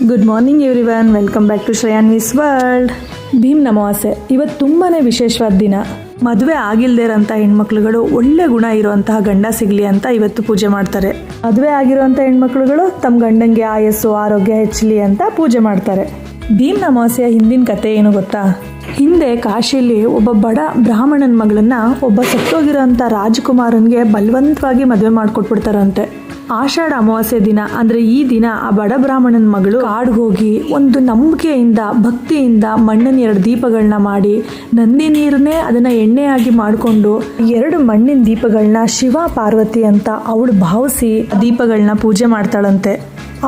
Good morning everyone, welcome back to Shreyanvi's world. Bheem Amavasya ಇವತ್ತು ತುಂಬಾ ವಿಶೇಷವಾದ ದಿನ. ಮದುವೆ ಆಗಿಲ್ಲದೆ ಇರೋಂಥ ಹೆಣ್ಮಕ್ಳುಗಳು ಒಳ್ಳೆ ಗುಣ ಇರುವಂತಹ ಗಂಡ ಸಿಗಲಿ ಅಂತ ಇವತ್ತು ಪೂಜೆ ಮಾಡ್ತಾರೆ. ಮದುವೆ ಆಗಿರುವಂಥ ಹೆಣ್ಮಕ್ಳುಗಳು ತಮ್ಮ ಗಂಡಂಗೆ ಆಯಸ್ಸು ಆರೋಗ್ಯ ಹೆಚ್ಚಲಿ ಅಂತ ಪೂಜೆ ಮಾಡ್ತಾರೆ. ಭೀಮ್ ಅಮಾವಾಸ್ಯೆಯ ಹಿಂದಿನ ಕತೆ ಏನು ಗೊತ್ತಾ? ಹಿಂದೆ ಕಾಶಿಯಲ್ಲಿ ಒಬ್ಬ ಬಡ ಬ್ರಾಹ್ಮಣನ ಮಗಳನ್ನ ಒಬ್ಬ ಸತ್ತೋಗಿರೋಂಥ ರಾಜಕುಮಾರನಿಗೆ ಬಲವಂತವಾಗಿ ಮದುವೆ ಮಾಡಿಕೊಟ್ಬಿಡ್ತಾರಂತೆ. ಆಷಾಢ ಅಮಾವಾಸ್ಯೆ ದಿನ ಅಂದರೆ ಈ ದಿನ ಆ ಬಡ ಬ್ರಾಹ್ಮಣನ ಮಗಳು ಕಾಡಿಗೆ ಹೋಗಿ ಒಂದು ನಂಬಿಕೆಯಿಂದ ಭಕ್ತಿಯಿಂದ ಮಣ್ಣಿನ 2 ದೀಪಗಳನ್ನ ಮಾಡಿ ನಂದಿ ನೀರನ್ನೇ ಅದನ್ನು ಎಣ್ಣೆಯಾಗಿ ಮಾಡಿಕೊಂಡು 2 ಮಣ್ಣಿನ ದೀಪಗಳನ್ನ ಶಿವ ಪಾರ್ವತಿ ಅಂತ ಅವಳು ಭಾವಿಸಿ ದೀಪಗಳನ್ನ ಪೂಜೆ ಮಾಡ್ತಾಳಂತೆ.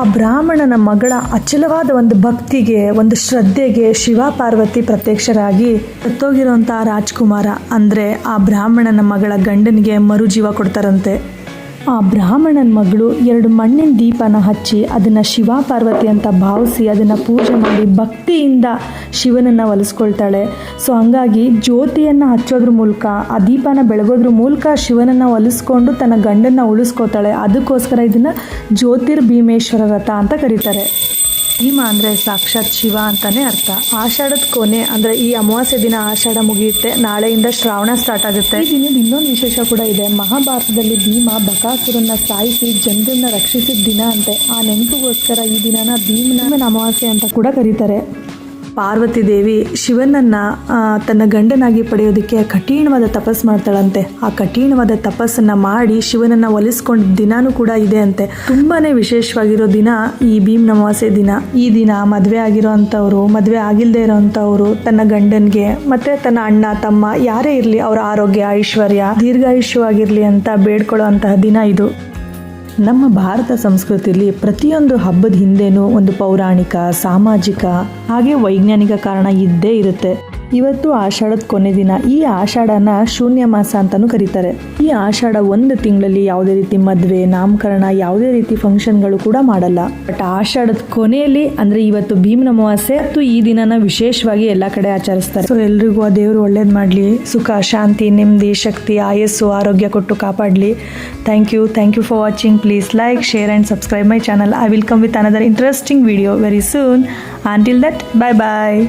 ಆ ಬ್ರಾಹ್ಮಣನ ಮಗಳ ಅಚಲವಾದ ಒಂದು ಭಕ್ತಿಗೆ, ಒಂದು ಶ್ರದ್ಧೆಗೆ ಶಿವ ಪಾರ್ವತಿ ಪ್ರತ್ಯಕ್ಷರಾಗಿ ಸತ್ತೋಗಿರೋಂಥ ರಾಜ್ಕುಮಾರ ಅಂದರೆ ಆ ಬ್ರಾಹ್ಮಣನ ಮಗಳ ಗಂಡನಿಗೆ ಮರುಜೀವ ಕೊಡ್ತಾರಂತೆ. ಆ ಬ್ರಾಹ್ಮಣನ ಮಗಳು 2 ಮಣ್ಣಿನ ದೀಪನ ಹಚ್ಚಿ ಅದನ್ನು ಶಿವ ಪಾರ್ವತಿ ಅಂತ ಭಾವಿಸಿ ಅದನ್ನು ಪೂಜೆ ಮಾಡಿ ಭಕ್ತಿಯಿಂದ ಶಿವನನ್ನು ಒಲಿಸ್ಕೊಳ್ತಾಳೆ. ಸೊ ಹಂಗಾಗಿ ಜ್ಯೋತಿಯನ್ನು ಹಚ್ಚೋದ್ರ ಮೂಲಕ, ಆ ದೀಪನ ಬೆಳಗೋದ್ರ ಮೂಲಕ ಶಿವನನ್ನು ಒಲಿಸ್ಕೊಂಡು ತನ್ನ ಗಂಡನ್ನು ಉಳಿಸ್ಕೋತಾಳೆ. ಅದಕ್ಕೋಸ್ಕರ ಇದನ್ನು ಜ್ಯೋತಿರ್ಭೀಮೇಶ್ವರ ವ್ರತ ಅಂತ ಕರೀತಾರೆ. ಭೀಮ ಅಂದರೆ ಸಾಕ್ಷಾತ್ ಶಿವ ಅಂತಲೇ ಅರ್ಥ. ಆಷಾಢದ ಕೊನೆ ಅಂದರೆ ಈ ಅಮಾವಾಸ್ಯೆ ದಿನ ಆಷಾಢ ಮುಗಿಯುತ್ತೆ, ನಾಳೆಯಿಂದ ಶ್ರಾವಣ ಸ್ಟಾರ್ಟ್ ಆಗುತ್ತೆ. ಈ ದಿನದ ಇನ್ನೊಂದು ವಿಶೇಷ ಕೂಡ ಇದೆ. ಮಹಾಭಾರತದಲ್ಲಿ ಭೀಮ ಬಕಾಸುರನ್ನ ಸಾಯಿಸಿ ಜನರನ್ನ ರಕ್ಷಿಸಿದ ದಿನ ಅಂತೆ. ಆ ನೆನಪಿಗೋಸ್ಕರ ಈ ದಿನನ ಭೀಮನ ಅಮಾವಾಸ್ಯೆ ಅಂತ ಕೂಡ ಕರೀತಾರೆ. ಪಾರ್ವತಿ ದೇವಿ ಶಿವನನ್ನು ತನ್ನ ಗಂಡನಾಗಿ ಪಡೆಯೋದಕ್ಕೆ ಕಠಿಣವಾದ ತಪಸ್ಸು ಮಾಡ್ತಾಳಂತೆ. ಆ ಕಠಿಣವಾದ ತಪಸ್ಸನ್ನು ಮಾಡಿ ಶಿವನನ್ನು ಒಲಿಸ್ಕೊಂಡ ದಿನಾನೂ ಕೂಡ ಇದೆ ಅಂತೆ. ತುಂಬಾ ವಿಶೇಷವಾಗಿರೋ ದಿನ ಈ ಭೀಮ್ ಅಮಾವಾಸ್ಯೆ ದಿನ. ಈ ದಿನ ಮದುವೆ ಆಗಿರೋ ಅಂಥವ್ರು, ಮದುವೆ ಆಗಿಲ್ಲದೆ ಇರೋ ಅಂಥವ್ರು ತನ್ನ ಗಂಡನಿಗೆ ಮತ್ತು ತನ್ನ ಅಣ್ಣ ತಮ್ಮ ಯಾರೇ ಇರಲಿ ಅವರ ಆರೋಗ್ಯ ಐಶ್ವರ್ಯ ದೀರ್ಘಾಯುಷ್ಯವಾಗಿರಲಿ ಅಂತ ಬೇಡ್ಕೊಳ್ಳೋ ಅಂತಹ ದಿನ ಇದು. ನಮ್ಮ ಭಾರತ ಸಂಸ್ಕೃತಿಯಲ್ಲಿ ಪ್ರತಿಯೊಂದು ಹಬ್ಬದ ಹಿಂದೆನೂ ಒಂದು ಪೌರಾಣಿಕ, ಸಾಮಾಜಿಕ ಹಾಗೆ ವೈಜ್ಞಾನಿಕ ಕಾರಣ ಇದ್ದೇ ಇರುತ್ತೆ. ಇವತ್ತು ಆಷಾಢದ ಕೊನೆ ದಿನ. ಈ ಆಷಾಢನ ಶೂನ್ಯ ಮಾಸ ಅಂತಲೂ ಕರೀತಾರೆ. ಈ ಆಷಾಢ 1 ತಿಂಗಳಲ್ಲಿ ಯಾವುದೇ ರೀತಿ ಮದುವೆ, ನಾಮಕರಣ, ಯಾವುದೇ ರೀತಿ ಫಂಕ್ಷನ್ಗಳು ಕೂಡ ಮಾಡಲ್ಲ. ಬಟ್ ಆಷಾಢದ ಕೊನೆಯಲ್ಲಿ ಅಂದರೆ ಇವತ್ತು ಭೀಮನ ಅಮಾವಾಸ್ಯೆ ಮತ್ತು ಈ ದಿನನ ವಿಶೇಷವಾಗಿ ಎಲ್ಲ ಕಡೆ ಆಚರಿಸ್ತಾರೆ. ಸೊ ಎಲ್ರಿಗೂ ಆ ದೇವರು ಒಳ್ಳೇದು ಮಾಡಲಿ, ಸುಖ ಶಾಂತಿ ನೆಮ್ಮದಿ ಶಕ್ತಿ ಆಯಸ್ಸು ಆರೋಗ್ಯ ಕೊಟ್ಟು ಕಾಪಾಡಲಿ. Thank you for watching. Please like, share and subscribe my channel. I will come with another interesting video very soon. Until that, bye bye.